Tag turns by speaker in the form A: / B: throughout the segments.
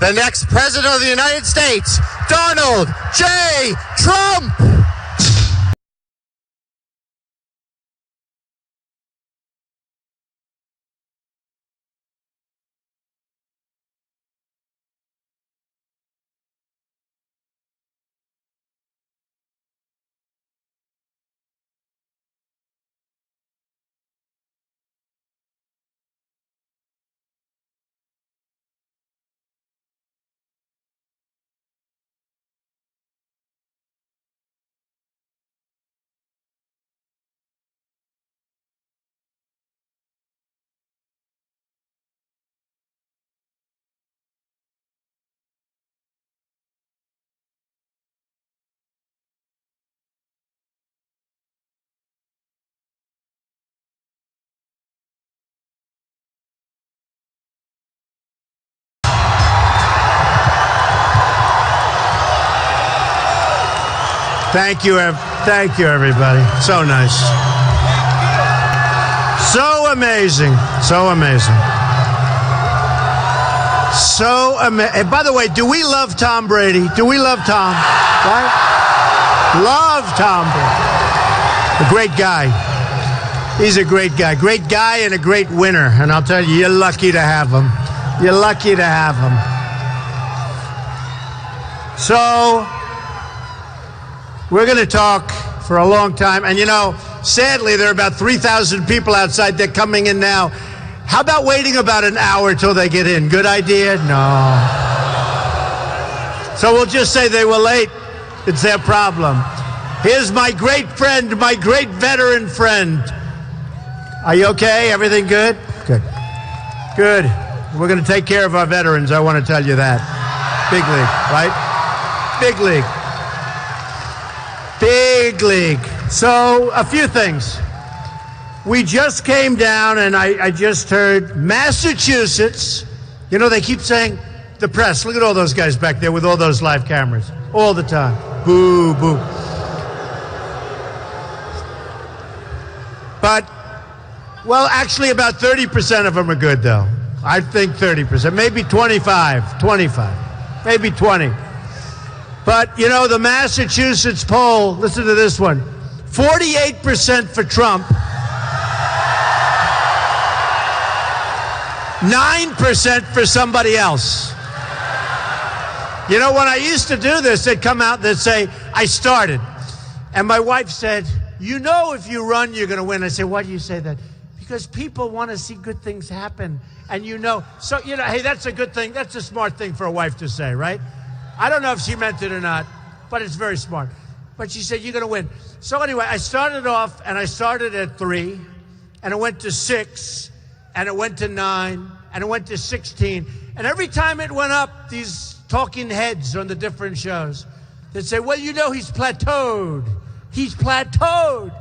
A: the next president of the United States, Donald J. Trump. Thank you, everybody. So nice. So amazing. So amazing. So amazing. And by the way, do we love Tom Brady? Do we love Tom? Right? Love Tom Brady. A great guy. He's a great guy. Great guy and a great winner. And I'll tell you, you're lucky to have him. You're lucky to have him. So we're going to talk for a long time. And, you know, sadly, there are about 3,000 people outside. They're coming in now. How about waiting about an hour till they get in? Good idea? No. So we'll just say they were late. It's their problem. Here's my great friend, my great veteran friend. Are you okay? Everything good? Good. Good. We're going to take care of our veterans. I want to tell you that. Big league, right? Big league. Big league. So, a few things. We just came down, and I just heard Massachusetts. You know, they keep saying, the press, look at all those guys back there with all those live cameras. All the time. Boo, boo. But, well, actually about 30% of them are good, though. I think 30%. Maybe 25. Maybe 20. But, you know, the Massachusetts poll, listen to this one, 48% for Trump, 9% for somebody else. You know, when I used to do this, they'd come out and they'd say, I started. And my wife said, you know if you run, you're going to win. I said, why do you say that? Because people want to see good things happen. And you know, so, you know, hey, that's a good thing. That's a smart thing for a wife to say, right? I don't know if she meant it or not, but it's very smart. But she said, you're going to win. So anyway, I started off, and I started at 3, and it went to 6, and it went to 9, and it went to 16. And every time it went up, these talking heads on the different shows, they'd say, well, you know, he's plateaued. He's plateaued.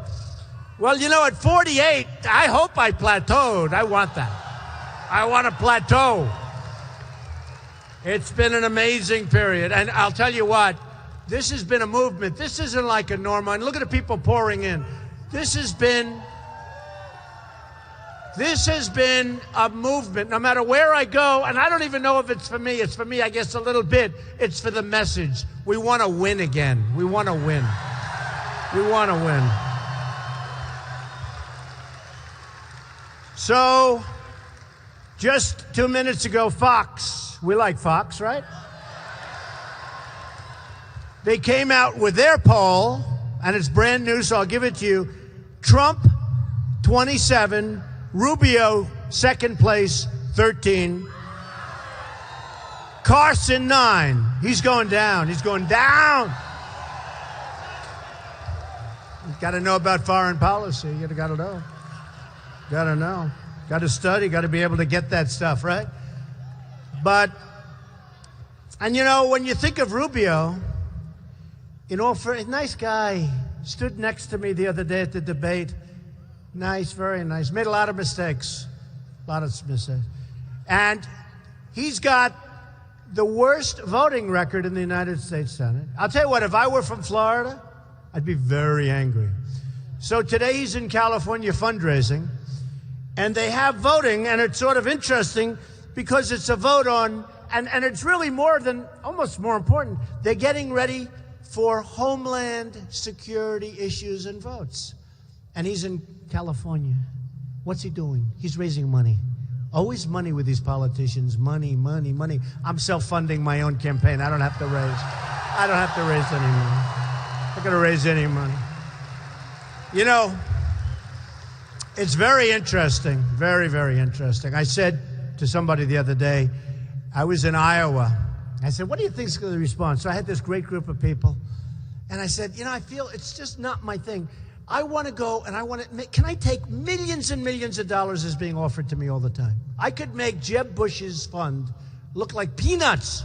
A: Well, you know, at 48, I hope I plateaued. I want that. I want to plateau. It's been an amazing period. And I'll tell you what, this has been a movement. This isn't like a normal, and look at the people pouring in. This has been a movement. No matter where I go, and I don't even know if it's for me. It's for me, I guess, a little bit. It's for the message. We want to win again. We want to win. We want to win. So, just 2 minutes ago, Fox. We like Fox, right? They came out with their poll, and it's brand new, so I'll give it to you. Trump, 27. Rubio, second place, 13. Carson, 9. He's going down. He's going down. You've got to know about foreign policy. You got to know. Got to know. Got to study. Got to be able to get that stuff, right? But, and you know, when you think of Rubio, you know, for a nice guy, stood next to me the other day at the debate. Nice, very nice. Made a lot of mistakes. And he's got the worst voting record in the United States Senate. I'll tell you what, if I were from Florida, I'd be very angry. So today he's in California fundraising, and they have voting, and it's sort of interesting because it's a vote on and it's really more than, almost more important, they're getting ready for homeland security issues and votes. And he's in California. What's he doing? He's raising money. Always money with these politicians. Money, money, money. I'm self-funding my own campaign. I don't have to raise any money. I'm not going to raise any money. You know, it's very interesting, very, very interesting. I said to somebody the other day, I was in Iowa. I said, what do you think is going to respond? So I had this great group of people. And I said, you know, I feel it's just not my thing. I want to go and I want to can I take millions and millions of dollars as being offered to me all the time? I could make Jeb Bush's fund look like peanuts.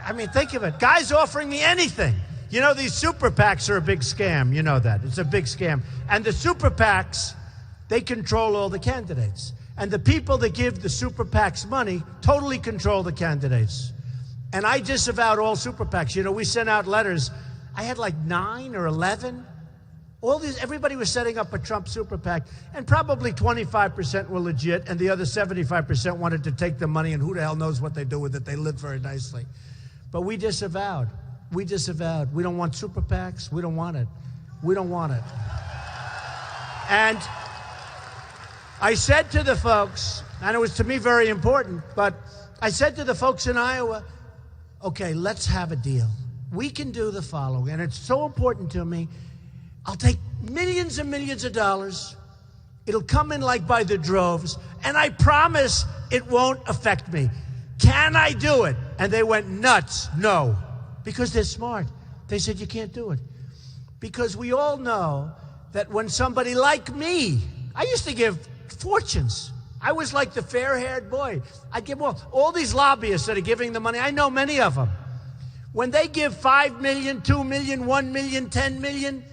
A: I mean, think of it. Guys offering me anything. You know, these super PACs are a big scam. You know that. It's a big scam. And the super PACs, they control all the candidates. And the people that give the super PACs money totally control the candidates. And I disavowed all super PACs. You know, we sent out letters. I had like 9 or 11. Everybody was setting up a Trump super PAC, and probably 25% were legit, and the other 75% wanted to take the money, and who the hell knows what they do with it. They live very nicely. But we disavowed. We disavowed. We don't want super PACs. We don't want it. We don't want it. And I said to the folks, and it was to me very important, but I said to the folks in Iowa, okay, let's have a deal. We can do the following, and it's so important to me. I'll take millions and millions of dollars. It'll come in like by the droves, and I promise it won't affect me. Can I do it? And they went nuts. No, because they're smart. They said, you can't do it. Because we all know that when somebody like me, I used to give fortunes. I was like the fair-haired boy. I give all these lobbyists that are giving the money. I know many of them. When they give 5 million, 2 million, 1 million, 10 million,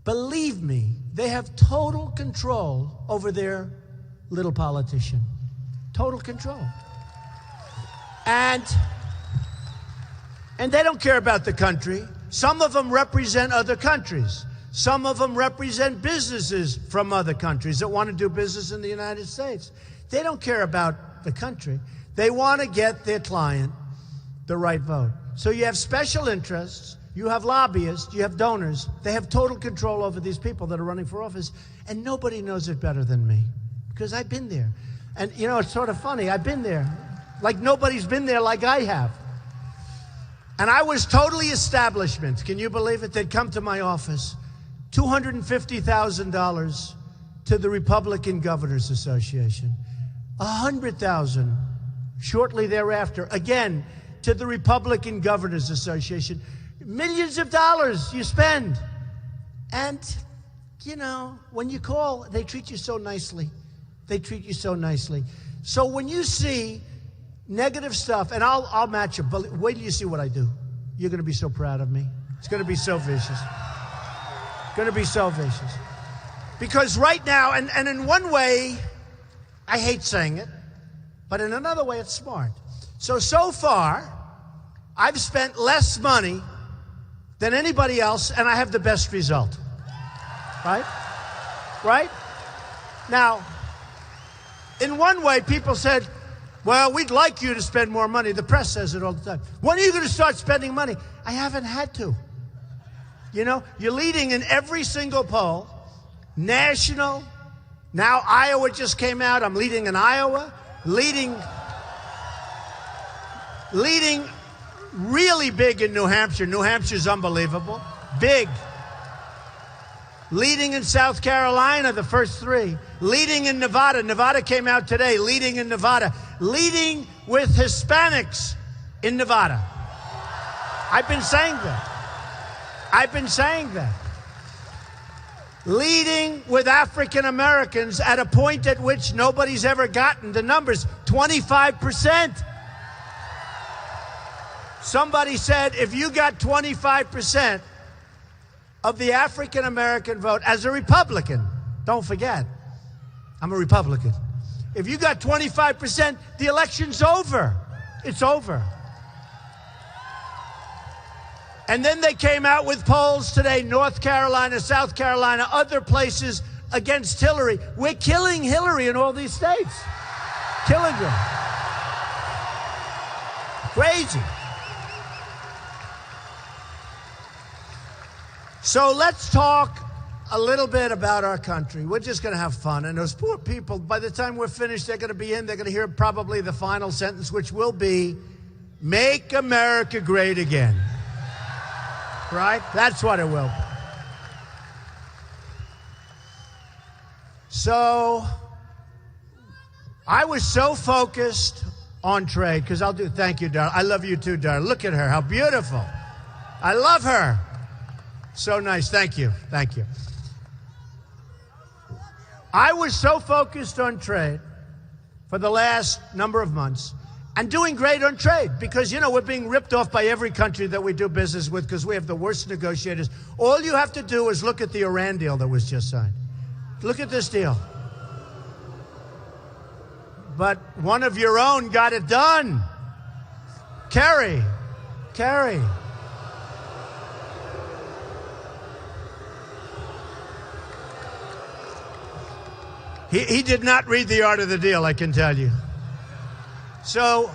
A: believe me, they have total control over their little politician. Total control. And they don't care about the country. Some of them represent other countries. Some of them represent businesses from other countries that want to do business in the United States. They don't care about the country. They want to get their client the right vote. So you have special interests, you have lobbyists, you have donors. They have total control over these people that are running for office, and nobody knows it better than me, because I've been there. And, you know, it's sort of funny. I've been there. Like nobody's been there like I have. And I was totally establishment. Can you believe it? They'd come to my office. $250,000 to the Republican Governors Association. $100,000 shortly thereafter, again, to the Republican Governors Association. Millions of dollars you spend. And, you know, when you call, they treat you so nicely. They treat you so nicely. So when you see negative stuff, and I'll match it, but wait till you see what I do. You're going to be so proud of me. It's going to be so vicious. Going to be so vicious. Because right now, and in one way, I hate saying it, but in another way, it's smart. So far, I've spent less money than anybody else, and I have the best result. Right? Right? Now, in one way, people said, well, we'd like you to spend more money. The press says it all the time. When are you going to start spending money? I haven't had to. You know, you're leading in every single poll. National. Now Iowa just came out. I'm leading in Iowa. Leading really big in New Hampshire. New Hampshire's unbelievable. Big. Leading in South Carolina, the first 3. Leading in Nevada. Nevada came out today. Leading in Nevada. Leading with Hispanics in Nevada. I've been saying that. I've been saying that. Leading with African Americans at a point at which nobody's ever gotten the numbers, 25%. Somebody said if you got 25% of the African American vote as a Republican, don't forget, I'm a Republican. If you got 25%, the election's over. It's over. And then they came out with polls today, North Carolina, South Carolina, other places against Hillary. We're killing Hillary in all these states. Killing her. Crazy. So let's talk a little bit about our country. We're just going to have fun. And those poor people, by the time we're finished, they're going to be in. They're going to hear probably the final sentence, which will be, "Make America Great Again." Right? That's what it will be. So I was so focused on trade, because thank you, darling. I love you too, darling. Look at her, how beautiful. I love her. So nice, thank you, thank you. I was so focused on trade for the last number of months and doing great on trade because, you know, we're being ripped off by every country that we do business with because we have the worst negotiators. All you have to do is look at the Iran deal that was just signed. Look at this deal. But one of your own got it done. Kerry. He did not read The Art of the Deal, I can tell you. So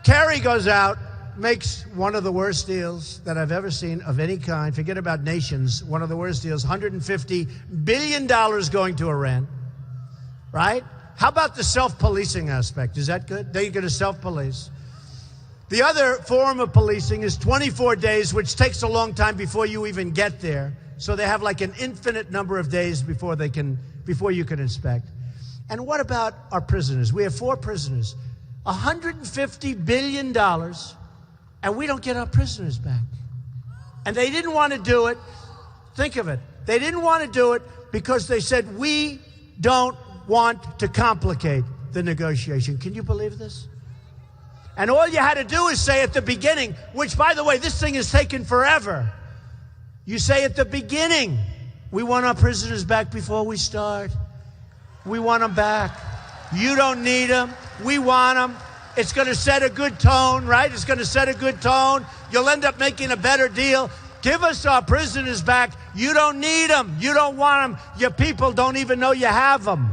A: Kerry goes out, makes one of the worst deals that I've ever seen of any kind. Forget about nations, one of the worst deals. $150 billion going to Iran, right? How about the self-policing aspect? Is that good? They're going to self-police. The other form of policing is 24 days, which takes a long time before you even get there. So they have like an infinite number of days before you can inspect. And what about our prisoners? We have 4 prisoners, $150 billion, and we don't get our prisoners back. And they didn't want to do it. Think of it. They didn't want to do it because they said, we don't want to complicate the negotiation. Can you believe this? And all you had to do is say at the beginning, which, by the way, this thing has taken forever. You say at the beginning, we want our prisoners back before we start. We want them back. You don't need them. We want them. It's going to set a good tone, right? It's going to set a good tone. You'll end up making a better deal. Give us our prisoners back. You don't need them. You don't want them. Your people don't even know you have them.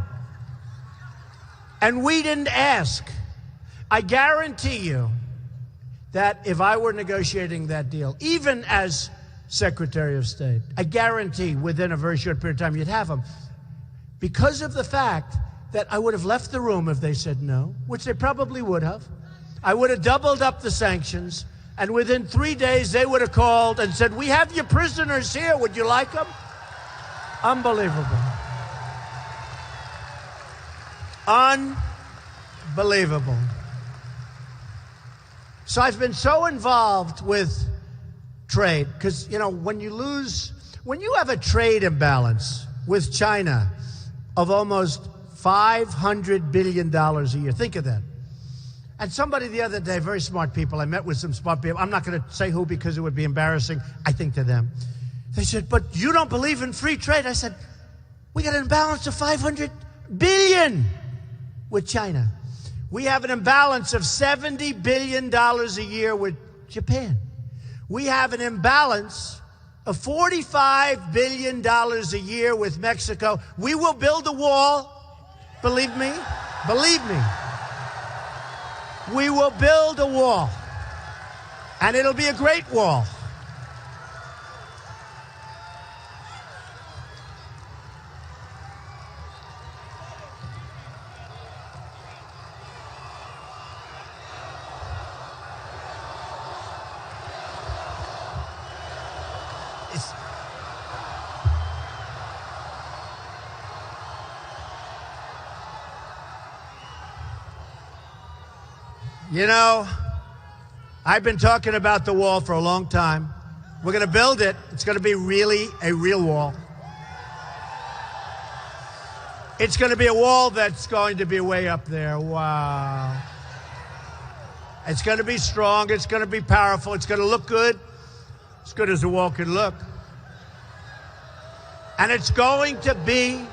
A: And we didn't ask. I guarantee you that if I were negotiating that deal, even as Secretary of State, I guarantee within a very short period of time you'd have them. Because of the fact that I would have left the room if they said no, which they probably would have. I would have doubled up the sanctions, and within 3 days they would have called and said, we have your prisoners here, would you like them? Unbelievable. Unbelievable. So I've been so involved with trade because, you know, when you have a trade imbalance with China of almost $500 billion a year, think of that. And somebody the other day, very smart people, I met with some smart people, I'm not going to say who because it would be embarrassing, I think, to them. They said, but you don't believe in free trade. I said, we got an imbalance of $500 billion with China. We have an imbalance of $70 billion a year with Japan. We have an imbalance of $45 billion a year with Mexico. We will build a wall. Believe me. Believe me. We will build a wall. And it'll be a great wall. You know, I've been talking about the wall for a long time. We're going to build it. It's going to be really a real wall. It's going to be a wall that's going to be way up there. Wow. It's going to be strong. It's going to be powerful. It's going to look good. As good as a wall can look. And it's going to be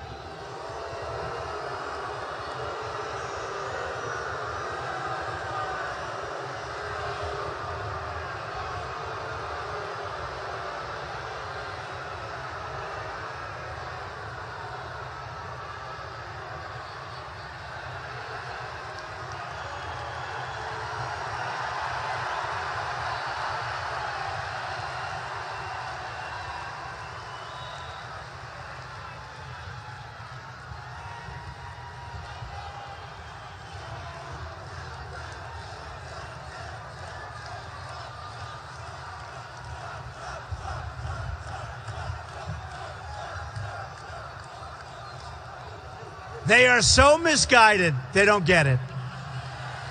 A: They are so misguided, they don't get it.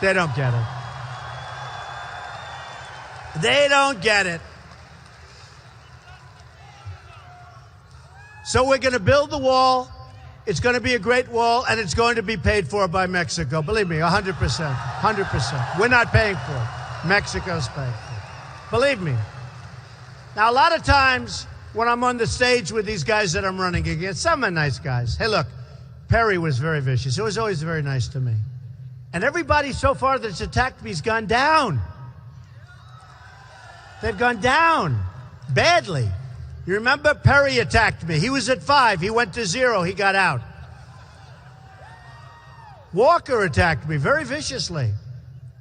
A: They don't get it. They don't get it. So we're going to build the wall. It's going to be a great wall, and it's going to be paid for by Mexico. Believe me, 100%. 100%. We're not paying for it. Mexico's paying for it. Believe me. Now, a lot of times when I'm on the stage with these guys that I'm running against, some are nice guys. Hey, look, Perry was very vicious. He was always very nice to me. And everybody so far that's attacked me has gone down. They've gone down badly. You remember Perry attacked me. He was at 5. He went to 0. He got out. Walker attacked me very viciously,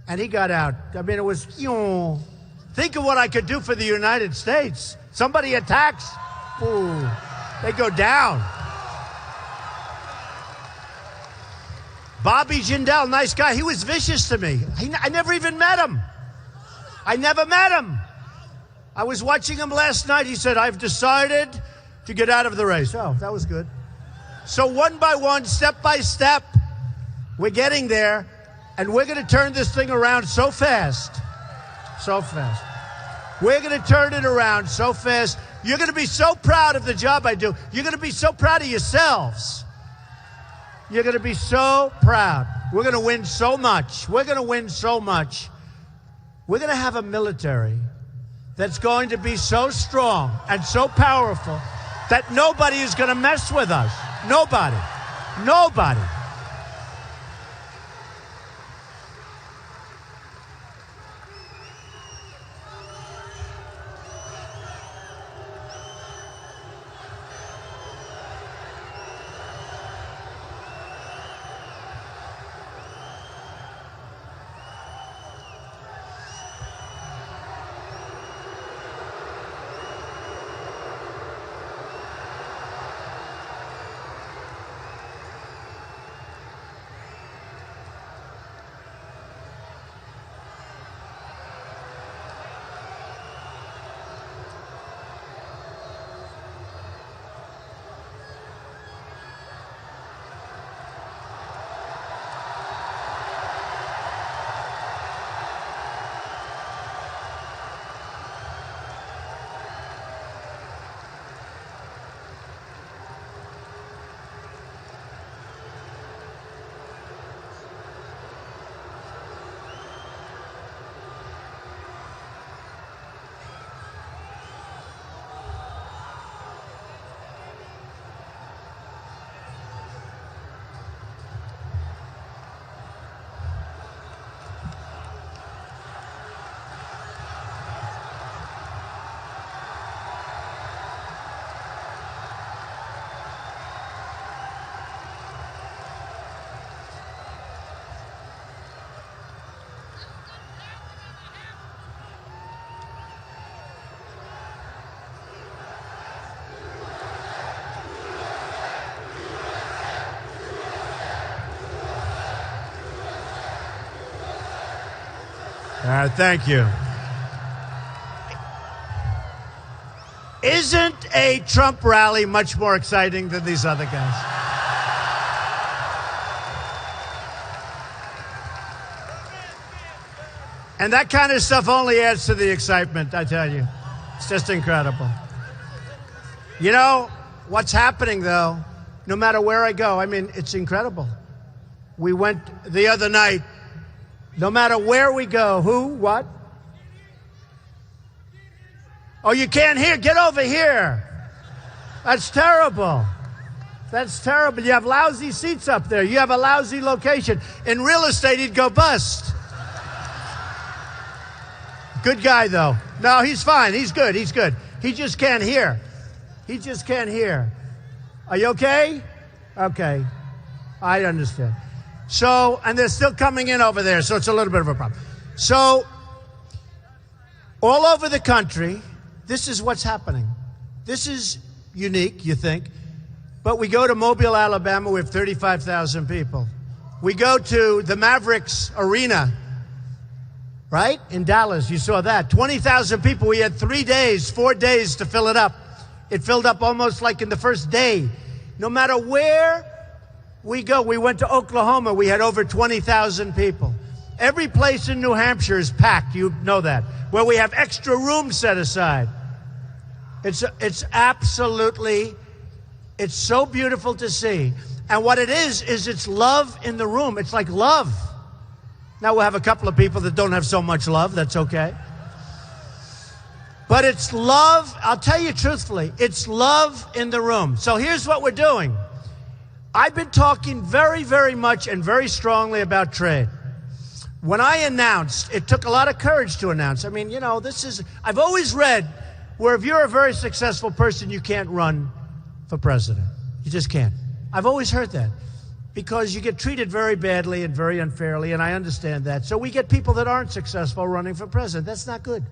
A: and he got out. I mean, it was, think of what I could do for the United States. Somebody attacks, ooh, they go down. Bobby Jindal, nice guy. He was vicious to me. I never even met him. I never met him. I was watching him last night. He said, I've decided to get out of the race. Oh, that was good. So one by one, step by step, we're getting there, and we're going to turn this thing around so fast. So fast. We're going to turn it around so fast. You're going to be so proud of the job I do. You're going to be so proud of yourselves. You're going to be so proud. We're going to win so much. We're going to win so much. We're going to have a military that's going to be so strong and so powerful that nobody is going to mess with us. Nobody. Nobody. Thank you. Isn't a Trump rally much more exciting than these other guys? And that kind of stuff only adds to the excitement, I tell you. It's just incredible. You know, what's happening, though, no matter where I go, I mean, it's incredible. We went the other night. No matter where we go, who, what? Oh, you can't hear? Get over here. That's terrible. That's terrible. You have lousy seats up there. You have a lousy location. In real estate, he'd go bust. Good guy, though. No, he's fine. He's good. He's good. He just can't hear. He just can't hear. Are you okay? Okay. I understand. So, and they're still coming in over there, so it's a little bit of a problem. So, all over the country, this is what's happening. This is unique, you think. But we go to Mobile, Alabama, we have 35,000 people. We go to the Mavericks Arena, right? In Dallas, you saw that. 20,000 people. We had 4 days to fill it up. It filled up almost like in the first day. No matter where We went to Oklahoma. We had over 20,000 people. Every place in New Hampshire is packed. You know that. Where we have extra rooms set aside. It's absolutely, it's so beautiful to see. And what it is it's love in the room. It's like love. Now we'll have a couple of people that don't have so much love. That's okay. But it's love. I'll tell you truthfully, it's love in the room. So here's what we're doing. I've been talking very, very much and very strongly about trade. When I announced, it took a lot of courage to announce. I mean, you know, I've always read where if you're a very successful person, you can't run for president. You just can't. I've always heard that because you get treated very badly and very unfairly, and I understand that. So we get people that aren't successful running for president. That's not good.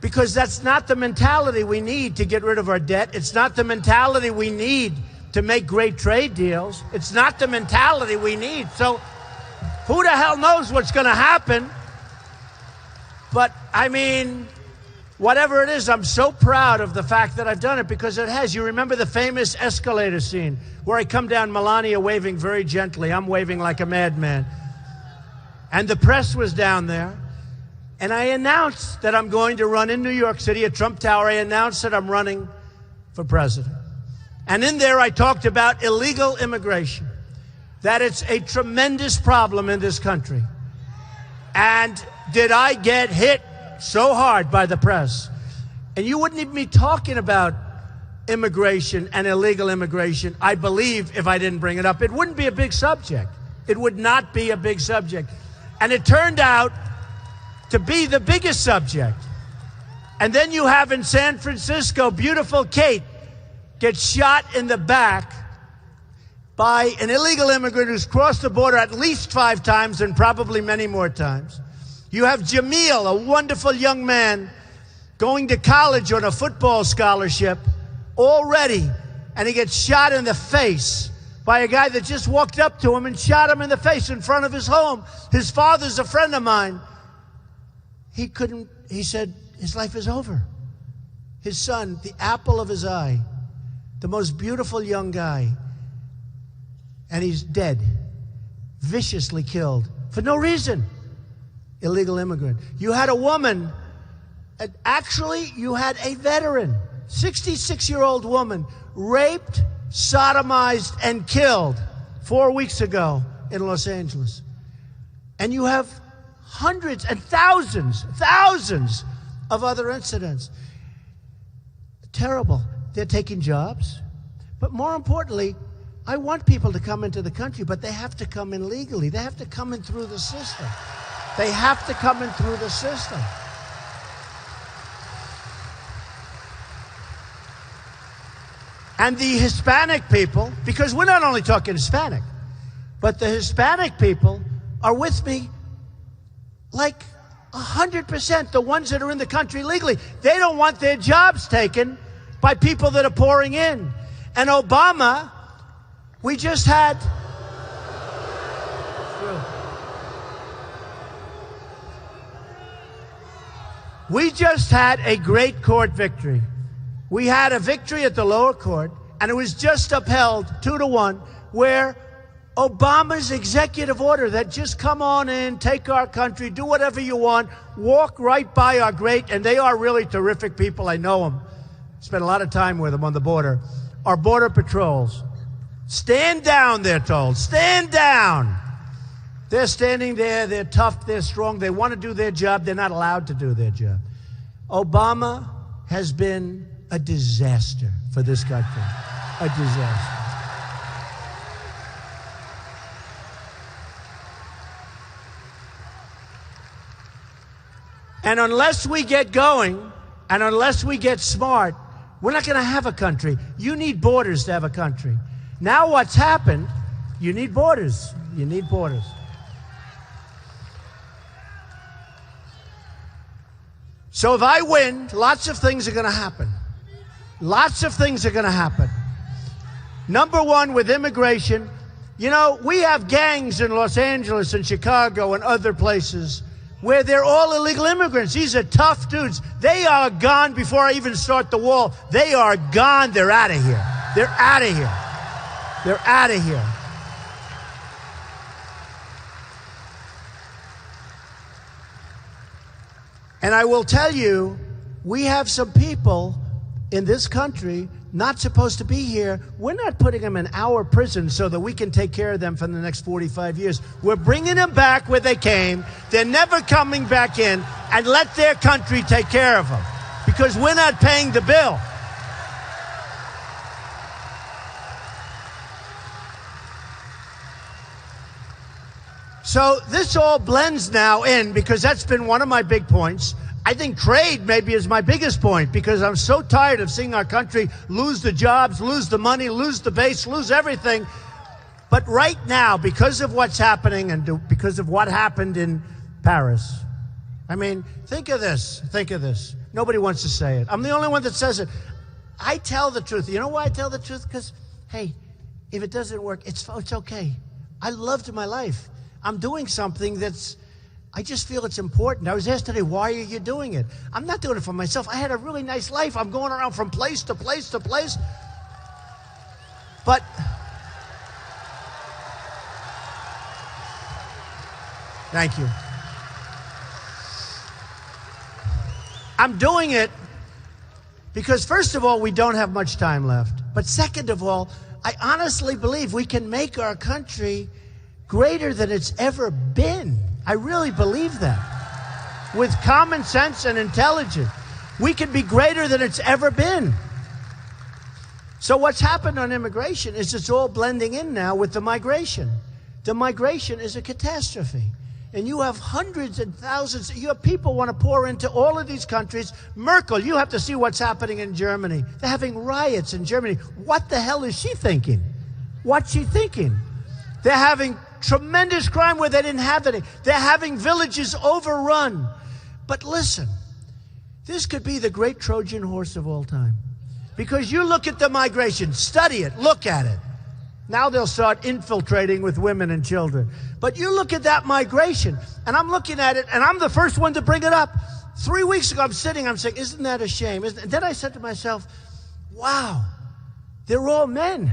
A: Because that's not the mentality we need to get rid of our debt. It's not the mentality we need to make great trade deals. It's not the mentality we need. So who the hell knows what's going to happen? But, I mean, whatever it is, I'm so proud of the fact that I've done it because it has. You remember the famous escalator scene where I come down Melania waving very gently. I'm waving like a madman. And the press was down there. And I announced that I'm going to run in New York City at Trump Tower. I announced that I'm running for president. And in there, I talked about illegal immigration, that it's a tremendous problem in this country. And did I get hit so hard by the press? And you wouldn't even be talking about immigration and illegal immigration, I believe, if I didn't bring it up. It wouldn't be a big subject. It would not be a big subject. And it turned out to be the biggest subject. And then you have in San Francisco, beautiful Kate gets shot in the back by an illegal immigrant who's crossed the border at least 5 times and probably many more times. You have Jamil, a wonderful young man, going to college on a football scholarship already, and he gets shot in the face by a guy that just walked up to him and shot him in the face in front of his home. His father's a friend of mine. He said his life is over. His son, the apple of his eye, the most beautiful young guy, and he's dead, viciously killed for no reason. Illegal immigrant. You had a woman, actually you had a veteran, 66-year-old woman, raped, sodomized, and killed 4 weeks ago in Los Angeles. And you have hundreds and thousands of other incidents. Terrible. They're taking jobs. But more importantly, I want people to come into the country, but they have to come in legally. They have to come in through the system. They have to come in through the system. And the Hispanic people, because we're not only talking Hispanic, but the Hispanic people are with me like 100%, the ones that are in the country legally. They don't want their jobs taken by people that are pouring in. And Obama, we just had a great court victory. We had a victory at the lower court, and it was just upheld 2-1, where Obama's executive order that just come on in, take our country, do whatever you want, walk right by our great, and they are really terrific people. I know them. Spent a lot of time with them on the border. Our border patrols. Stand down, they're told. Stand down. They're standing there. They're tough. They're strong. They want to do their job. They're not allowed to do their job. Obama has been a disaster for this country. A disaster. And unless we get going, and unless we get smart, we're not going to have a country. You need borders to have a country. Now what's happened, you need borders. You need borders. So if I win, lots of things are going to happen. Lots of things are going to happen. Number one, with immigration, you know, we have gangs in Los Angeles and Chicago and other places where they're all illegal immigrants. These are tough dudes. They are gone before I even start the wall. They are gone. They're out of here. They're out of here. They're out of here. And I will tell you, we have some people in this country not supposed to be here. We're not putting them in our prison so that we can take care of them for the next 45 years. We're bringing them back where they came. They're never coming back in, and let their country take care of them because we're not paying the bill. So this all blends now in because that's been one of my big points. I think trade maybe is my biggest point because I'm so tired of seeing our country lose the jobs, lose the money, lose the base, lose everything. But right now, because of what's happening and because of what happened in Paris, I mean, think of this. Think of this. Nobody wants to say it. I'm the only one that says it. I tell the truth. You know why I tell the truth? Because, hey, if it doesn't work, it's okay. I loved my life. I'm doing something I just feel it's important. I was asked today, why are you doing it? I'm not doing it for myself. I had a really nice life. I'm going around from place to place to place. But thank you. I'm doing it because, first of all, we don't have much time left. But second of all, I honestly believe we can make our country greater than it's ever been. I really believe that. With common sense and intelligence, we can be greater than it's ever been. So what's happened on immigration is it's all blending in now with the migration. The migration is a catastrophe. And you have hundreds and thousands, you have people want to pour into all of these countries. Merkel, you have to see what's happening in Germany. They're having riots in Germany. What the hell is she thinking? What's she thinking? They're having tremendous crime where they didn't have any. They're having villages overrun. But listen, this could be the great Trojan horse of all time. Because you look at the migration, study it, look at it. Now they'll start infiltrating with women and children. But you look at that migration, and I'm looking at it, and I'm the first one to bring it up. 3 weeks ago, I'm saying, isn't that a shame? And then I said to myself, wow, they're all men.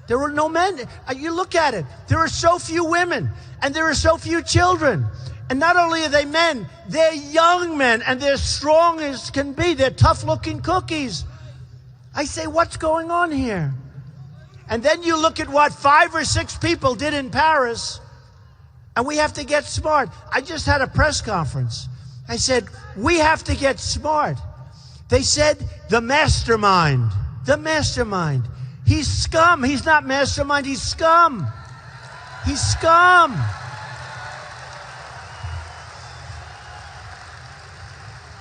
A: There were no men. You look at it. There are so few women, and there are so few children. And not only are they men, they're young men, and they're strong as can be. They're tough-looking cookies. I say, what's going on here? And then you look at what 5 or 6 people did in Paris, and we have to get smart. I just had a press conference. I said, we have to get smart. They said, the mastermind. He's scum. He's not mastermind. He's scum. He's scum.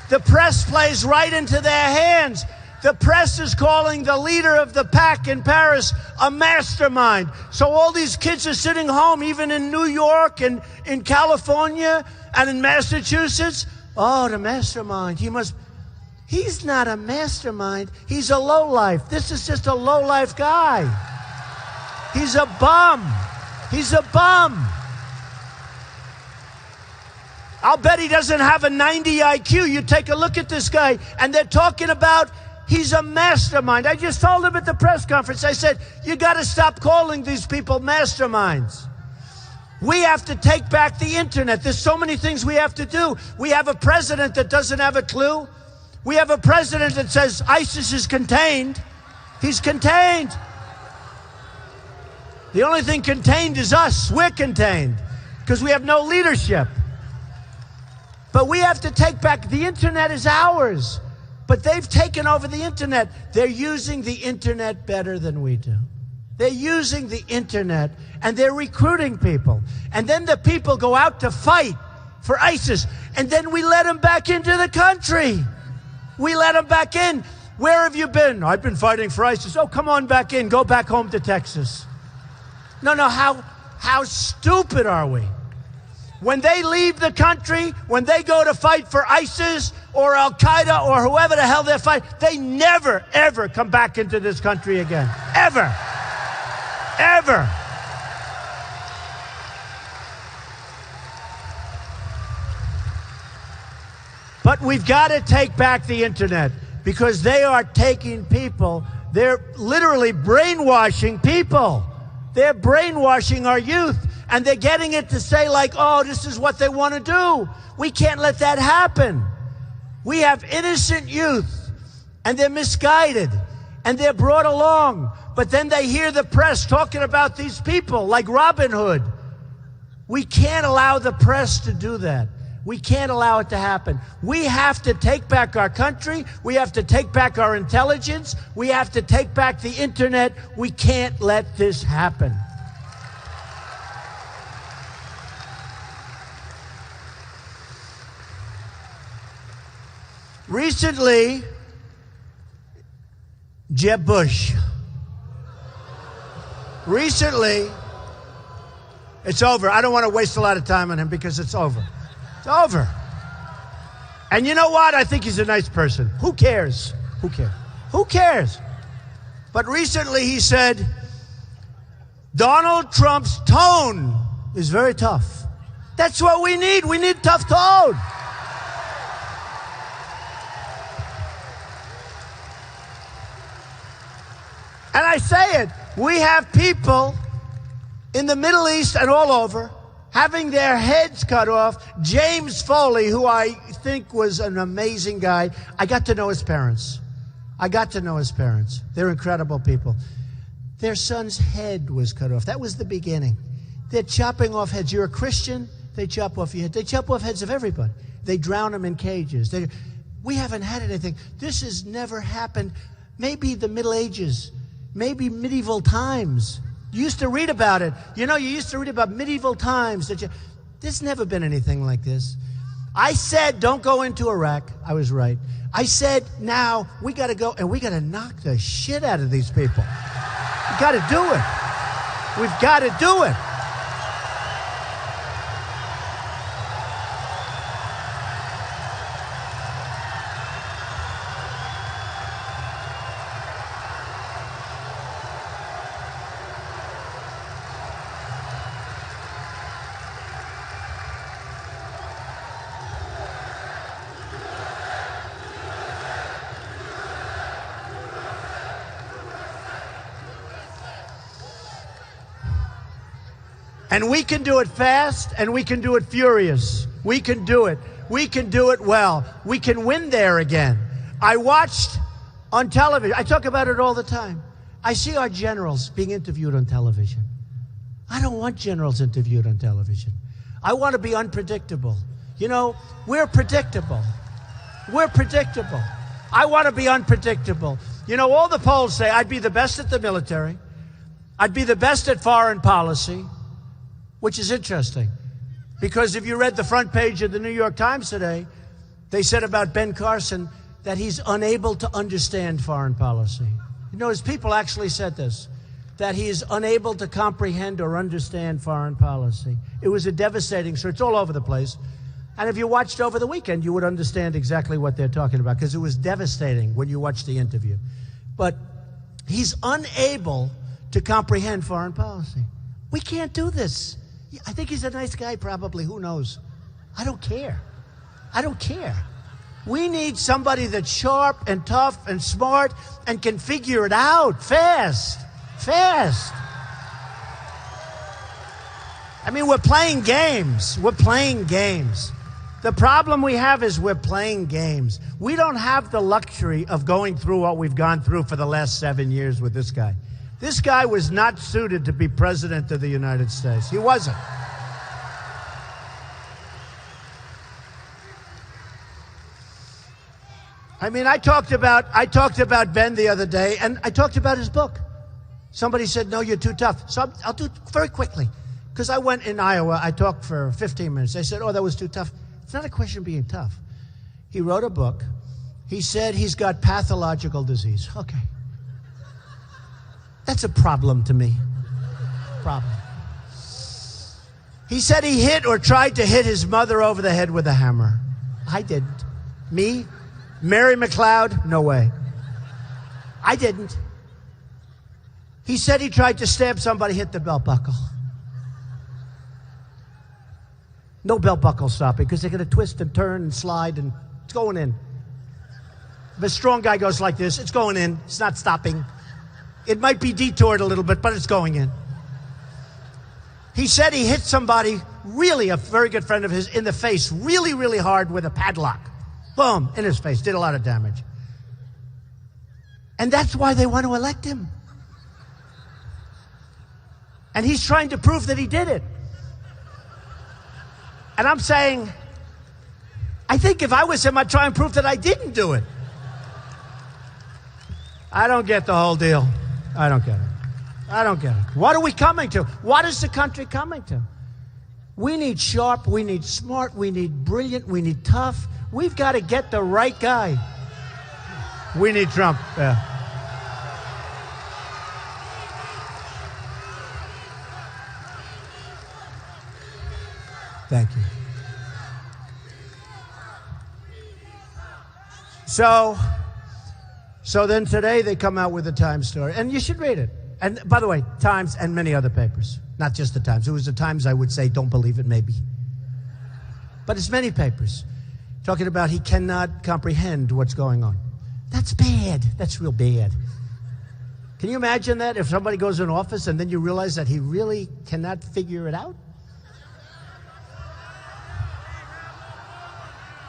A: The press plays right into their hands. The press is calling the leader of the pack in Paris a mastermind. So all these kids are sitting home, even in New York and in California and in Massachusetts. Oh, the mastermind. He's not a mastermind. He's a lowlife. This is just a lowlife guy. He's a bum. He's a bum. I'll bet he doesn't have a 90 IQ. You take a look at this guy, and they're talking about he's a mastermind. I just told him at the press conference, I said, you got to stop calling these people masterminds. We have to take back the internet. There's so many things we have to do. We have a president that doesn't have a clue. We have a president that says ISIS is contained. He's contained. The only thing contained is us. We're contained because we have no leadership. But we have to take back, the internet is ours. But they've taken over the internet. They're using the internet better than we do. They're using the internet, and they're recruiting people. And then the people go out to fight for ISIS, and then we let them back into the country. We let them back in. Where have you been? I've been fighting for ISIS. Oh, come on back in. Go back home to Texas. No, how stupid are we? When they leave the country, when they go to fight for ISIS or Al-Qaeda or whoever the hell they're fighting, they never, ever come back into this country again. Ever. Ever. But we've got to take back the internet because they are taking people They're literally brainwashing people. They're brainwashing our youth. And they're getting it to say like, oh, this is what they want to do. We can't let that happen. We have innocent youth, and they're misguided, and they're brought along. But then they hear the press talking about these people like Robin Hood. We can't allow the press to do that. We can't allow it to happen. We have to take back our country. We have to take back our intelligence. We have to take back the internet. We can't let this happen. Recently, Jeb Bush. Recently, it's over. I don't want to waste a lot of time on him because it's over. It's over. And you know what? I think he's a nice person. Who cares? Who cares? Who cares? But recently he said, Donald Trump's tone is very tough. That's what we need. We need tough tone. And I say it, we have people in the Middle East and all over having their heads cut off. James Foley, who I think was an amazing guy, I got to know his parents. They're incredible people. Their son's head was cut off. That was the beginning. They're chopping off heads. You're a Christian, they chop off your head. They chop off heads of everybody. They drown them in cages. We haven't had anything. This has never happened. Maybe the Middle Ages. Maybe medieval times. You used to read about it. You know, you used to read about medieval times. There's never been anything like this. I said, don't go into Iraq. I was right. I said, now we got to go and we got to knock the shit out of these people. We got to do it. We've got to do it. And we can do it fast, and we can do it furious. We can do it. We can do it well. We can win there again. I watched on television. I talk about it all the time. I see our generals being interviewed on television. I don't want generals interviewed on television. I want to be unpredictable. You know, we're predictable. We're predictable. I want to be unpredictable. You know, all the polls say I'd be the best at the military. I'd be the best at foreign policy. Which is interesting, because if you read the front page of the New York Times today, they said about Ben Carson that he's unable to understand foreign policy. You notice people actually said this, that he is unable to comprehend or understand foreign policy. It was a devastating story. It's all over the place. And if you watched over the weekend, you would understand exactly what they're talking about, because it was devastating when you watched the interview. But he's unable to comprehend foreign policy. We can't do this. I think he's a nice guy, probably. Who knows? I don't care. I don't care. We need somebody that's sharp and tough and smart and can figure it out fast. Fast. I mean, we're playing games. We're playing games. The problem we have is we're playing games. We don't have the luxury of going through what we've gone through for the last 7 years with this guy. This guy was not suited to be president of the United States. He wasn't. I mean, I talked about Ben the other day, and I talked about his book. Somebody said, no, you're too tough. So I'll do it very quickly. Because I went in Iowa, I talked for 15 minutes. They said, oh, that was too tough. It's not a question of being tough. He wrote a book. He said he's got pathological disease. Okay. That's a problem to me. Problem. He said he hit or tried to hit his mother over the head with a hammer. I didn't. Me? Mary McLeod? No way. I didn't. He said he tried to stab somebody, hit the belt buckle. No belt buckle stopping, because they're going to twist and turn and slide, and it's going in. If a strong guy goes like this, it's going in. It's not stopping. It might be detoured a little bit, but it's going in. He said he hit somebody, really a very good friend of his, in the face really, really hard with a padlock. Boom, in his face, did a lot of damage. And that's why they want to elect him. And he's trying to prove that he did it. And I'm saying, I think if I was him, I'd try and prove that I didn't do it. I don't get the whole deal. I don't get it. I don't get it. What are we coming to? What is the country coming to? We need sharp, we need smart, we need brilliant, we need tough. We've got to get the right guy. We need Trump. Yeah. Thank you. So then today they come out with the Times story, and you should read it. And by the way, Times and many other papers, not just the Times. It was the Times, I would say, don't believe it, maybe. But it's many papers talking about he cannot comprehend what's going on. That's bad. That's real bad. Can you imagine that if somebody goes in office and then you realize that he really cannot figure it out?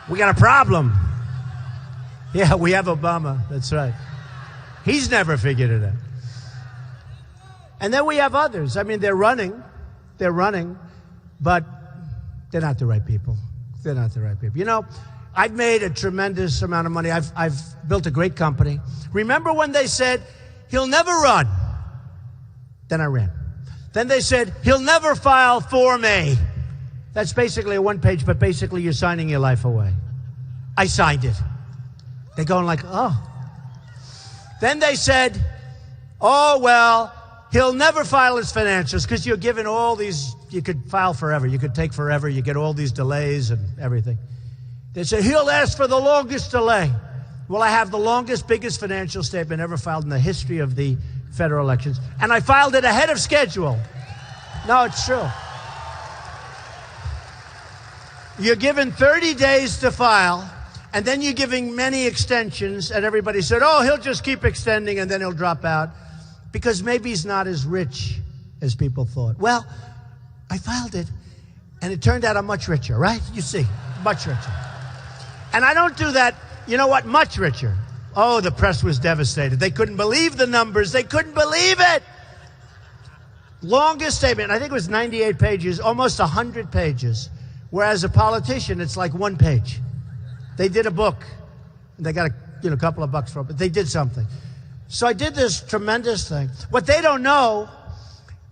A: We got a problem. Yeah, we have Obama. That's right. He's never figured it out. And then we have others. I mean, they're running, but they're not the right people. They're not the right people. You know, I've made a tremendous amount of money. I've built a great company. Remember when they said, he'll never run? Then I ran. Then they said, he'll never file Form A. That's basically a one-page, but basically you're signing your life away. I signed it. They're going like, oh. Then they said, oh, well, he'll never file his financials because you're given all these, you could file forever. You could take forever. You get all these delays and everything. They said, he'll ask for the longest delay. Well, I have the longest, biggest financial statement ever filed in the history of the federal elections. And I filed it ahead of schedule. No, it's true. You're given 30 days to file, and then you're giving many extensions, and everybody said, oh, he'll just keep extending, and then he'll drop out, because maybe he's not as rich as people thought. Well, I filed it, and it turned out I'm much richer, right? You see, much richer. And I don't do that, you know what, much richer. Oh, the press was devastated. They couldn't believe the numbers. They couldn't believe it. Longest statement, I think it was 98 pages, almost 100 pages. Whereas a politician, it's like one page. They did a book. And they got a couple of bucks for it, but they did something. So I did this tremendous thing. What they don't know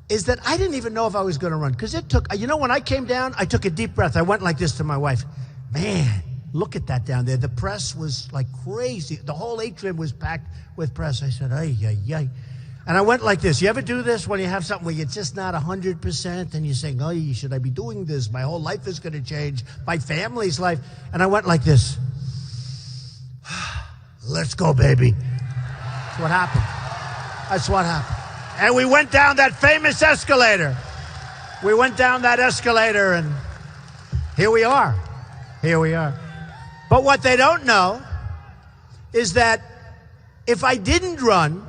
A: is that I didn't even know if I was going to run. Because it took, when I came down, I took a deep breath. I went like this to my wife. Man, look at that down there. The press was like crazy. The whole atrium was packed with press. I said, ay, ay, ay. And I went like this. You ever do this when you have something where you're just not 100% and you're saying, oh, should I be doing this? My whole life is going to change. My family's life. And I went like this. Let's go, baby. That's what happened. That's what happened. And we went down that famous escalator. We went down that escalator, and here we are. Here we are. But what they don't know is that if I didn't run,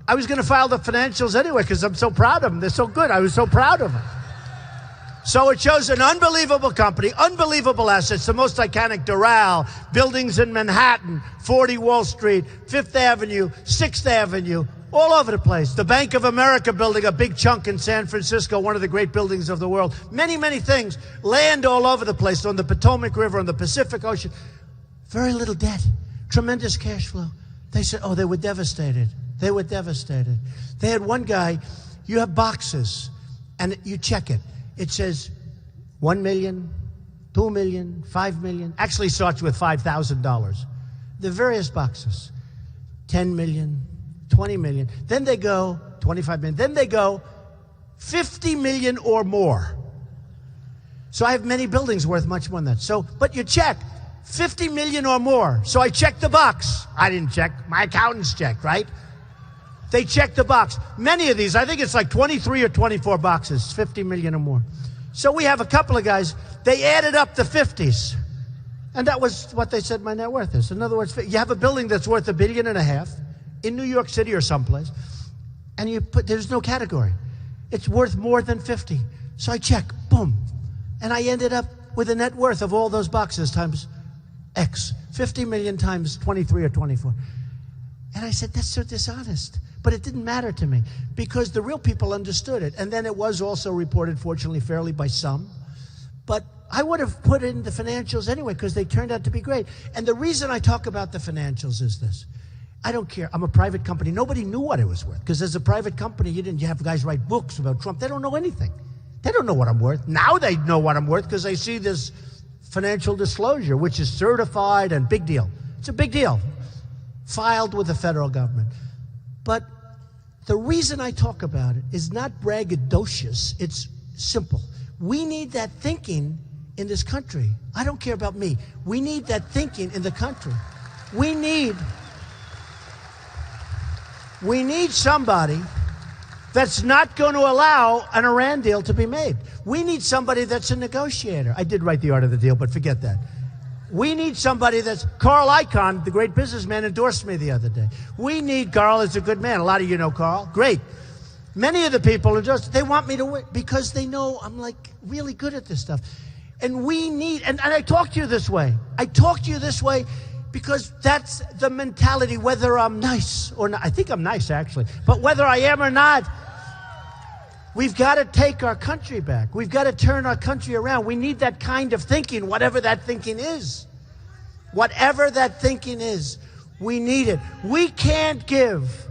A: I was going to file the financials anyway because I'm so proud of them. They're so good. I was so proud of them. So it shows an unbelievable company, unbelievable assets, the most iconic Doral, buildings in Manhattan, 40 Wall Street, 5th Avenue, 6th Avenue, all over the place. The Bank of America building, a big chunk in San Francisco, one of the great buildings of the world. Many, many things. Land all over the place, on the Potomac River, on the Pacific Ocean. Very little debt. Tremendous cash flow. They said, oh, they were devastated. They were devastated. They had one guy, you have boxes, and you check it. It says 1 million, 2 million, 5 million. Actually starts with $5,000. The various boxes. 10 million, 20 million. Then they go 25 million. Then they go 50 million or more. So I have many buildings worth much more than that. So, but you check 50 million or more. So I checked the box. I didn't check. My accountants checked, right? They checked the box. Many of these, I think it's like 23 or 24 boxes, 50 million or more. So we have a couple of guys, they added up the 50s. And that was what they said my net worth is. In other words, you have a building that's worth $1.5 billion in New York City or someplace. And you put, there's no category. It's worth more than 50. So I check, boom. And I ended up with a net worth of all those boxes times X. 50 million times 23 or 24. And I said, that's so dishonest. But it didn't matter to me because the real people understood it. And then it was also reported, fortunately, fairly by some. But I would have put it in the financials anyway because they turned out to be great. And the reason I talk about the financials is this. I don't care. I'm a private company. Nobody knew what it was worth because as a private company, you have guys write books about Trump. They don't know anything. They don't know what I'm worth. Now they know what I'm worth because they see this financial disclosure, which is certified and big deal. It's a big deal. Filed with the federal government. But the reason I talk about it is not braggadocious. It's simple. We need that thinking in this country. I don't care about me. We need that thinking in the country. We need somebody that's not going to allow an Iran deal to be made. We need somebody that's a negotiator. I did write The Art of the Deal, but forget that. We need somebody that's... Carl Icahn, the great businessman, endorsed me the other day. We need... Carl is a good man. A lot of you know Carl. Great. Many of the people are just... They want me to win because they know I'm, like, really good at this stuff. And we need... And I talk to you this way. I talk to you this way because that's the mentality, whether I'm nice or not. I think I'm nice, actually. But whether I am or not, we've got to take our country back. We've got to turn our country around. We need that kind of thinking, whatever that thinking is. Whatever that thinking is, we need it. We can't give.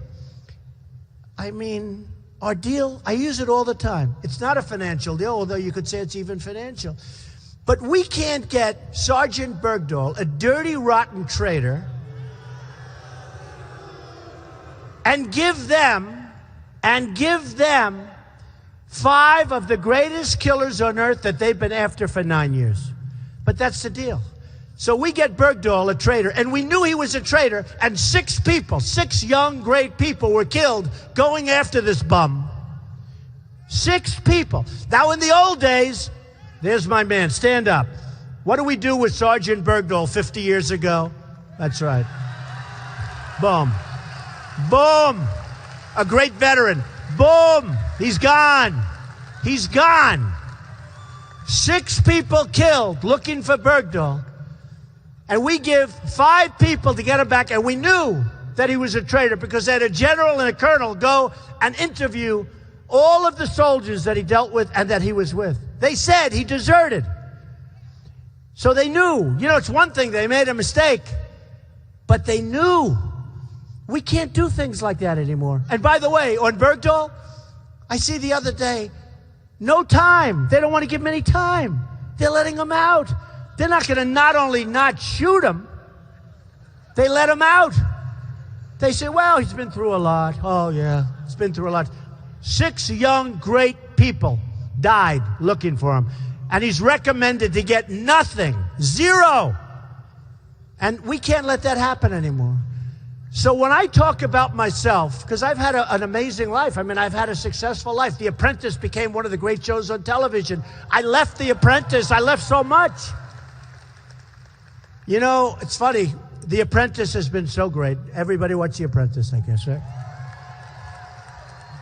A: I mean, our deal, I use it all the time. It's not a financial deal, although you could say it's even financial. But we can't get Sergeant Bergdahl, a dirty, rotten traitor, and give them 5 of the greatest killers on earth that they've been after for 9 years. But that's the deal. So we get Bergdahl, a traitor, and we knew he was a traitor, and 6 people, 6 young, great people were killed going after this bum. 6 people. Now, in the old days, there's my man, stand up. What do we do with Sergeant Bergdahl 50 years ago? That's right. Boom. Boom. A great veteran. Boom. He's gone. He's gone. 6 people killed looking for Bergdahl. And we give 5 people to get him back. And we knew that he was a traitor because they had a general and a colonel go and interview all of the soldiers that he dealt with and that he was with. They said he deserted. So they knew. You know, it's one thing, they made a mistake. But they knew. We can't do things like that anymore. And by the way, on Bergdahl, I see the other day, no time. They don't want to give him any time. They're letting him out. They're not going to not only not shoot him, they let him out. They say, well, he's been through a lot. Oh, yeah, he's been through a lot. 6 young, great people died looking for him. And he's recommended to get nothing, 0. And we can't let that happen anymore. So when I talk about myself, because I've had an amazing life. I mean, I've had a successful life. The Apprentice became one of the great shows on television. I left The Apprentice. I left so much. You know, it's funny. The Apprentice has been so great. Everybody watch The Apprentice, I guess, right?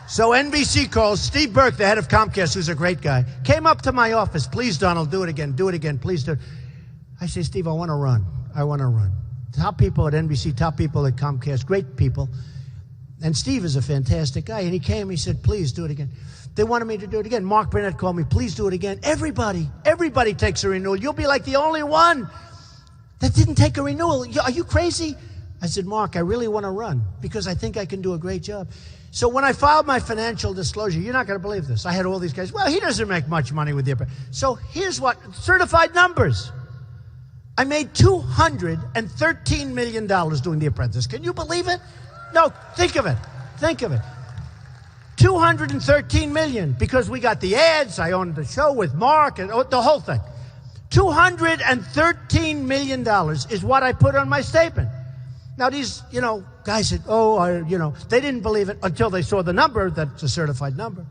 A: So NBC calls Steve Burke, the head of Comcast, who's a great guy, came up to my office. Please, Donald, do it again. Do it again. Please do it. I say, Steve, I want to run. I want to run. Top people at NBC, top people at Comcast, great people. And Steve is a fantastic guy. And he came, he said, please do it again. They wanted me to do it again. Mark Burnett called me, please do it again. Everybody takes a renewal. You'll be like the only one that didn't take a renewal. Are you crazy? I said, Mark, I really want to run because I think I can do a great job. So when I filed my financial disclosure, you're not going to believe this. I had all these guys, well, he doesn't make much money with the Apprentice. So here's what, certified numbers. I made $213 million doing The Apprentice. Can you believe it? No, think of it. Think of it. $213 million because we got the ads. I owned the show with Mark and the whole thing. $213 million is what I put on my statement. Now these, guys said, they didn't believe it until they saw the number. That's a certified number.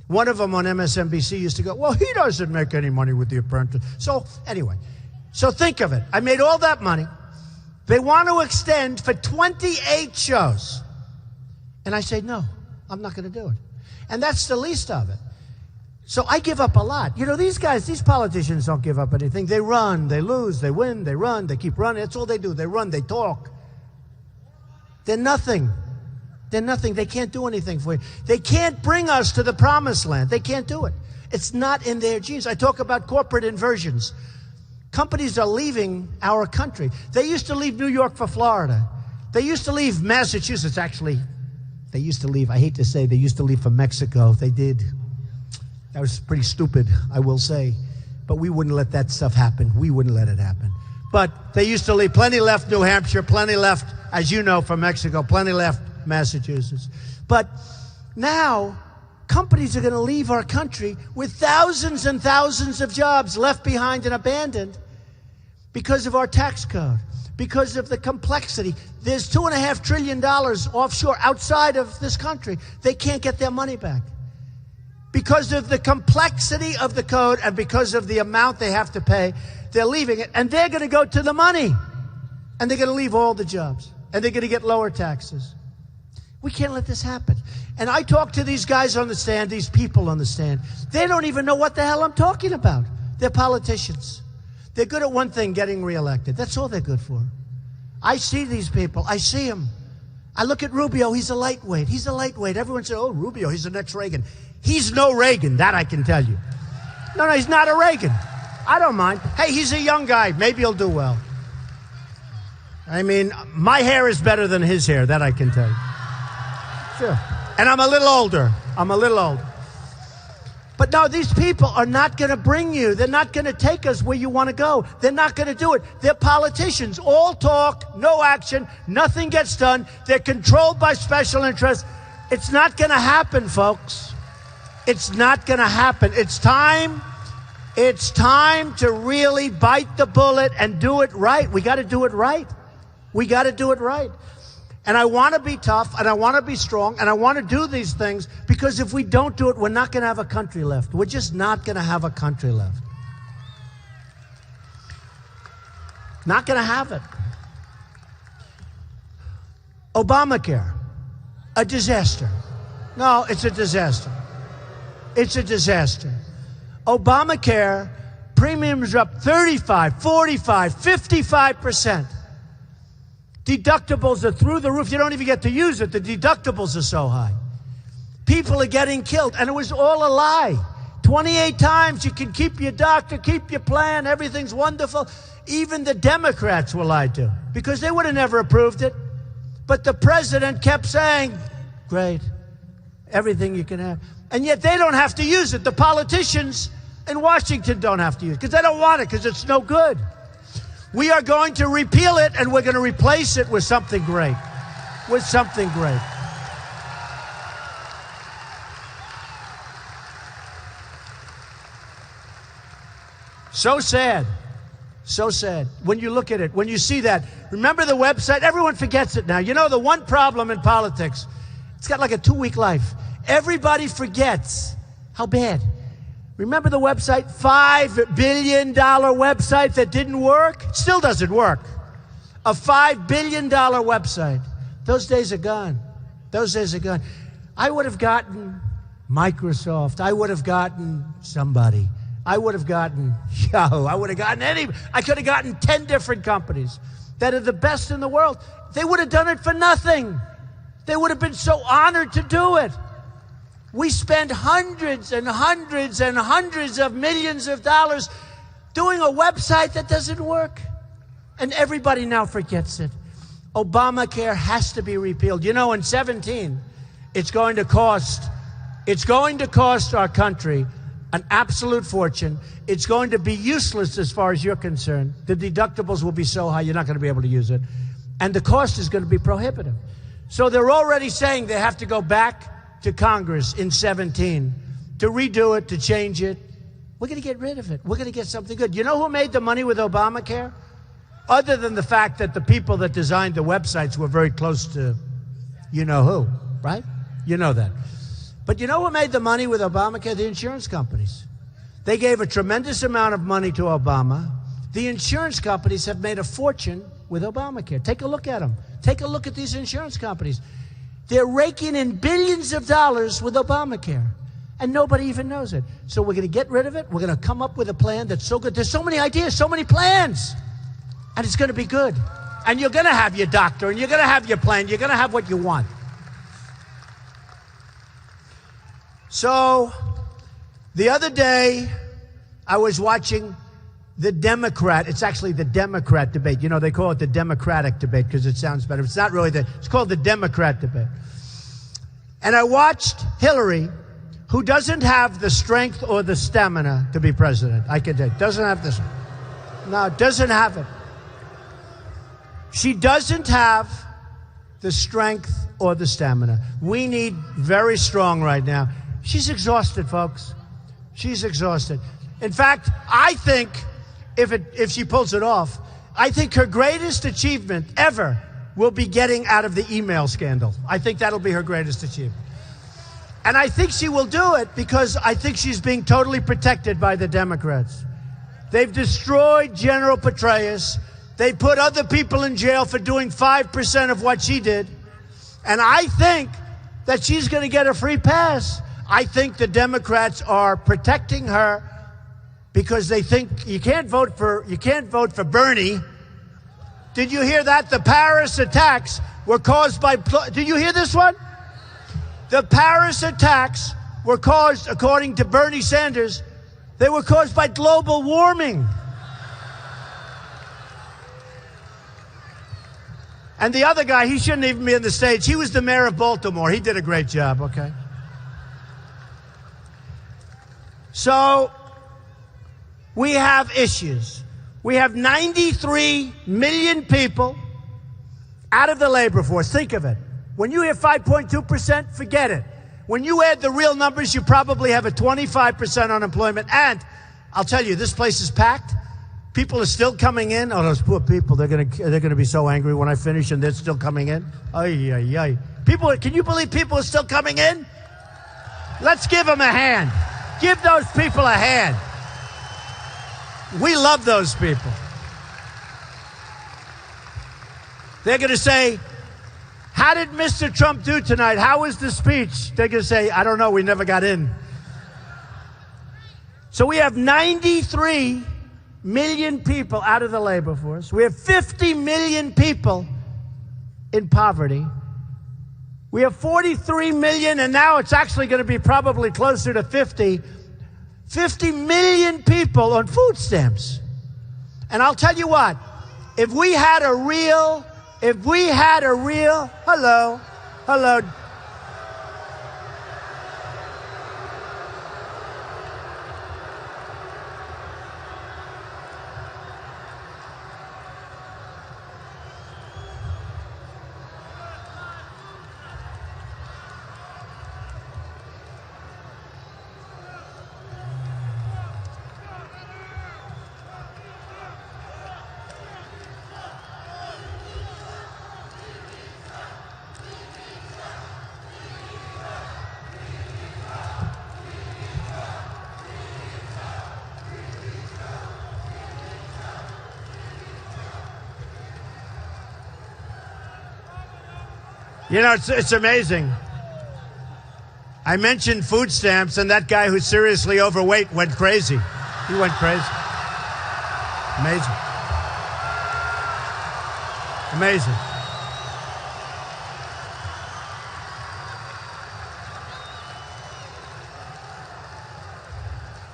A: One of them on MSNBC used to go, well, he doesn't make any money with The Apprentice. So anyway, so think of it. I made all that money. They want to extend for 28 shows. And I say, no, I'm not going to do it. And that's the least of it. So I give up a lot. You know, these guys, these politicians don't give up anything. They run, they lose, they win, they run, they keep running. That's all they do. They run, they talk. They're nothing. They're nothing. They can't do anything for you. They can't bring us to the promised land. They can't do it. It's not in their genes. I talk about corporate inversions. Companies are leaving our country. They used to leave New York for Florida. They used to leave Massachusetts, actually. They used to leave, I hate to say, they used to leave for Mexico. They did. That was pretty stupid, I will say. But we wouldn't let that stuff happen. We wouldn't let it happen. But they used to leave. Plenty left New Hampshire. Plenty left, as you know, from Mexico. Plenty left Massachusetts. But now, companies are going to leave our country with thousands and thousands of jobs left behind and abandoned because of our tax code, because of the complexity. There's $2.5 trillion offshore outside of this country. They can't get their money back. Because of the complexity of the code and because of the amount they have to pay, they're leaving it. And they're going to go to the money. And they're going to leave all the jobs. And they're going to get lower taxes. We can't let this happen. And I talk to these guys on the stand, these people on the stand. They don't even know what the hell I'm talking about. They're politicians. They're good at one thing, getting reelected. That's all they're good for. I see these people. I see them. I look at Rubio. He's a lightweight. He's a lightweight. Everyone says, oh, Rubio, he's the next Reagan. He's no Reagan, that I can tell you. No, he's not a Reagan. I don't mind. Hey, he's a young guy. Maybe he'll do well. I mean, my hair is better than his hair, that I can tell you. Sure. And I'm a little older. But no, these people are not going to bring you. They're not going to take us where you want to go. They're not going to do it. They're politicians. All talk, no action, nothing gets done. They're controlled by special interests. It's not going to happen, folks. It's not going to happen. It's time to really bite the bullet and do it right. We got to do it right. We got to do it right. And I want to be tough, and I want to be strong, and I want to do these things, because if we don't do it, we're not going to have a country left. We're just not going to have a country left. Not going to have it. Obamacare, a disaster. No, it's a disaster. It's a disaster. Obamacare, premiums are up 35, 45, 55%. Deductibles are through the roof. You don't even get to use it. The deductibles are so high. People are getting killed. And it was all a lie. 28 times you can keep your doctor, keep your plan, everything's wonderful. Even the Democrats were lied to because they would have never approved it. But the president kept saying, great, everything you can have. And yet they don't have to use it. The politicians in Washington don't have to use it because they don't want it because it's no good. We are going to repeal it, and we're going to replace it with something great. With something great. So sad. So sad. When you look at it, when you see that, remember the website? Everyone forgets it now. You know, the one problem in politics, it's got like a 2-week life. Everybody forgets how bad. Remember the website? $5 billion website that didn't work? Still doesn't work. A $5 billion website. Those days are gone. Those days are gone. I would have gotten Microsoft. I would have gotten somebody. I would have gotten Yahoo. I would have gotten I could have gotten 10 different companies that are the best in the world. They would have done it for nothing. They would have been so honored to do it. We spend hundreds and hundreds and hundreds of millions of dollars doing a website that doesn't work. And everybody now forgets it. Obamacare has to be repealed. You know, in 2017, it's going to cost our country an absolute fortune. It's going to be useless as far as you're concerned. The deductibles will be so high, you're not going to be able to use it. And the cost is going to be prohibitive. So they're already saying they have to go back to Congress in 2017 to redo it, to change it. We're going to get rid of it. We're going to get something good. You know who made the money with Obamacare? Other than the fact that the people that designed the websites were very close to you know who, right? You know that. But you know who made the money with Obamacare? The insurance companies. They gave a tremendous amount of money to Obama. The insurance companies have made a fortune with Obamacare. Take a look at them. Take a look at these insurance companies. They're raking in billions of dollars with Obamacare, and nobody even knows it. So we're going to get rid of it. We're going to come up with a plan that's so good. There's so many ideas, so many plans, and it's going to be good. And you're going to have your doctor, and you're going to have your plan. You're going to have what you want. So the other day, I was watching the Democrat. It's actually the Democrat debate. You know, they call it the Democratic debate because it sounds better. It's not really it's called the Democrat debate. And I watched Hillary, who doesn't have the strength or the stamina to be president. I can tell you, doesn't have this. No, doesn't have it. She doesn't have the strength or the stamina. We need very strong right now. She's exhausted, folks. She's exhausted. In fact, I think if she pulls it off, I think her greatest achievement ever will be getting out of the email scandal. I think that'll be her greatest achievement. And I think she will do it because I think she's being totally protected by the Democrats. They've destroyed General Petraeus. They put other people in jail for doing 5% of what she did. And I think that she's going to get a free pass. I think the Democrats are protecting her because they think you can't vote for Bernie. Did you hear that? The Paris attacks were caused by, did you hear this one? The Paris attacks were caused, according to Bernie Sanders, they were caused by global warming. And the other guy, he shouldn't even be on the stage. He was the mayor of Baltimore. He did a great job, okay? So we have issues. We have 93 million people out of the labor force. Think of it. When you hear 5.2%, forget it. When you add the real numbers, you probably have a 25% unemployment. And I'll tell you, this place is packed. People are still coming in. Oh, those poor people, they're gonna be so angry when I finish and they're still coming in. Ay, ay, ay. People, can you believe people are still coming in? Let's give them a hand. Give those people a hand. We love those people. They're going to say, how did Mr. Trump do tonight? How was the speech? They're going to say, I don't know, we never got in. So we have 93 million people out of the labor force. We have 50 million people in poverty. We have 43 million, and now it's actually going to be probably closer to 50 million people on food stamps. And I'll tell you what, if we had a real, hello. You know, it's amazing. I mentioned food stamps, and that guy who's seriously overweight went crazy. He went crazy. Amazing. Amazing.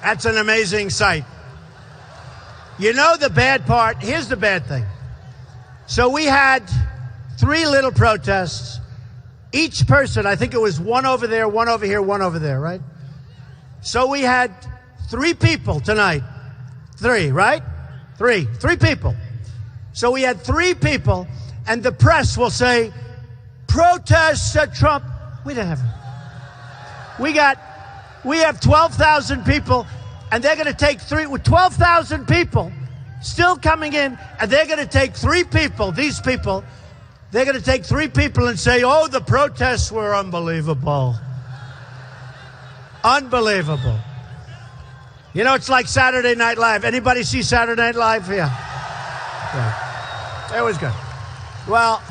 A: That's an amazing sight. You know the bad part? Here's the bad thing. So we had 3 little protests. Each person, I think it was one over there, one over here, one over there, right? So we had 3 people tonight. 3, right? 3 people. So we had 3 people, and the press will say, protests at Trump. We didn't have it. We have 12,000 people, and they're going to take 12,000 people still coming in, and they're going to take 3 people, these people. They're going to take 3 people and say, oh, the protests were unbelievable. Unbelievable. You know, it's like Saturday Night Live. Anybody see Saturday Night Live? Yeah. It was good. Well,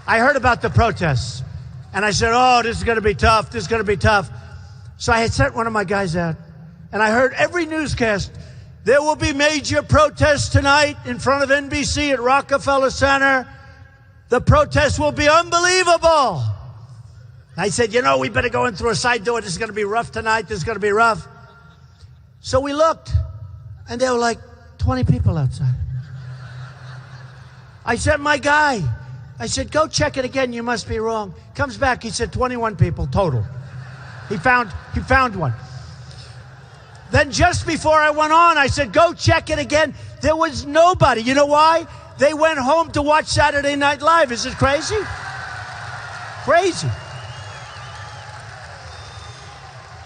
A: I heard about the protests. And I said, oh, this is going to be tough. This is going to be tough. So I had sent one of my guys out, and I heard every newscast, there will be major protests tonight in front of NBC at Rockefeller Center. The protests will be unbelievable. I said, you know, we better go in through a side door. This is going to be rough tonight. This is going to be rough. So we looked, and there were like 20 people outside. I sent my guy. I said, go check it again. You must be wrong. Comes back. He said 21 people total. He found one. Then just before I went on, I said, go check it again. There was nobody. You know why? They went home to watch Saturday Night Live. Is it crazy? Crazy.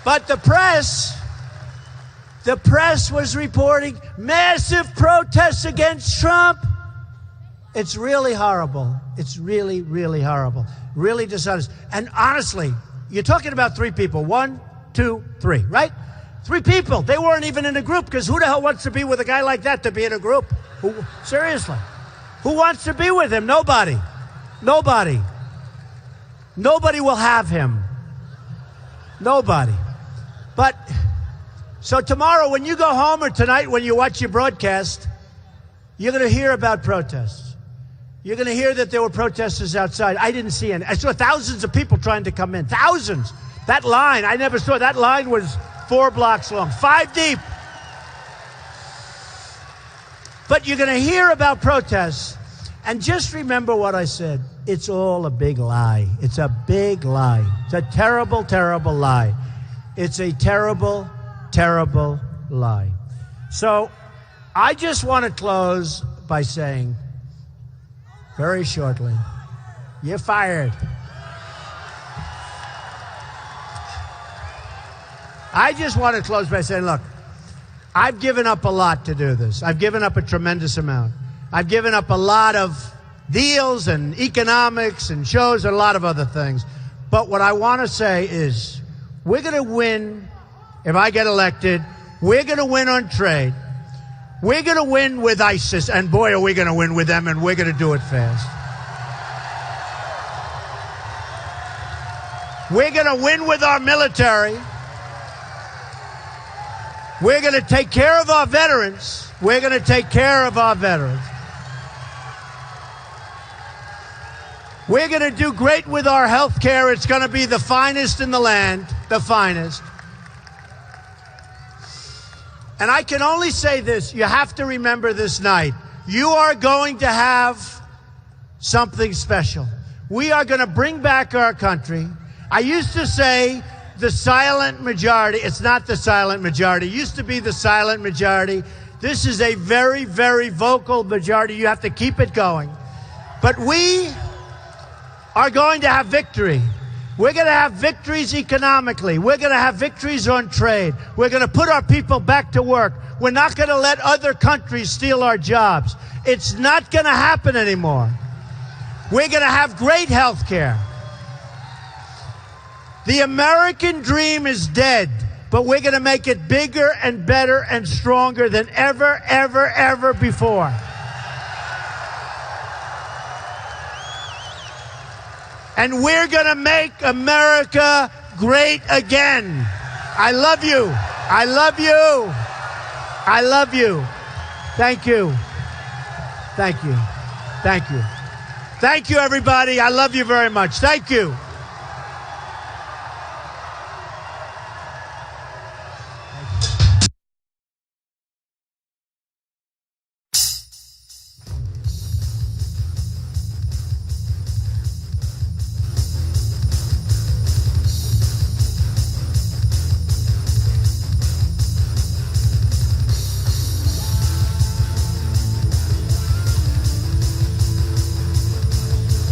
A: But the press was reporting massive protests against Trump. It's really horrible. It's really, really horrible. Really dishonest. And honestly, you're talking about 3 people. 1, 2, 3, right? 3 people. They weren't even in a group, because who the hell wants to be with a guy like that to be in a group? Seriously. Who wants to be with him? Nobody. Nobody. Nobody will have him. Nobody. But, so tomorrow when you go home, or tonight when you watch your broadcast, you're going to hear about protests. You're going to hear that there were protesters outside. I didn't see any. I saw thousands of people trying to come in. Thousands. That line, I never saw. That line was 4 blocks long, 5 deep. But you're going to hear about protests. And just remember what I said. It's all a big lie. It's a big lie. It's a terrible, terrible lie. It's a terrible, terrible lie. So I just want to close by saying, very shortly, you're fired. I just want to close by saying, look, I've given up a lot to do this. I've given up a tremendous amount. I've given up a lot of deals and economics and shows and a lot of other things. But what I want to say is, we're going to win if I get elected. We're going to win on trade. We're going to win with ISIS, and boy, are we going to win with them, and we're going to do it fast. We're going to win with our military. We're going to take care of our veterans. We're going to take care of our veterans. We're going to do great with our health care. It's going to be the finest in the land, the finest. And I can only say this, you have to remember this night. You are going to have something special. We are going to bring back our country. I used to say the silent majority. It's not the silent majority. It used to be the silent majority. This is a very, very vocal majority. You have to keep it going. But we are going to have victory. We're going to have victories economically. We're going to have victories on trade. We're going to put our people back to work. We're not going to let other countries steal our jobs. It's not going to happen anymore. We're going to have great health care. The American dream is dead, but we're going to make it bigger and better and stronger than ever, ever, ever before. And we're going to make America great again. I love you. I love you. I love you. Thank you. Thank you. Thank you. Thank you, everybody. I love you very much. Thank you.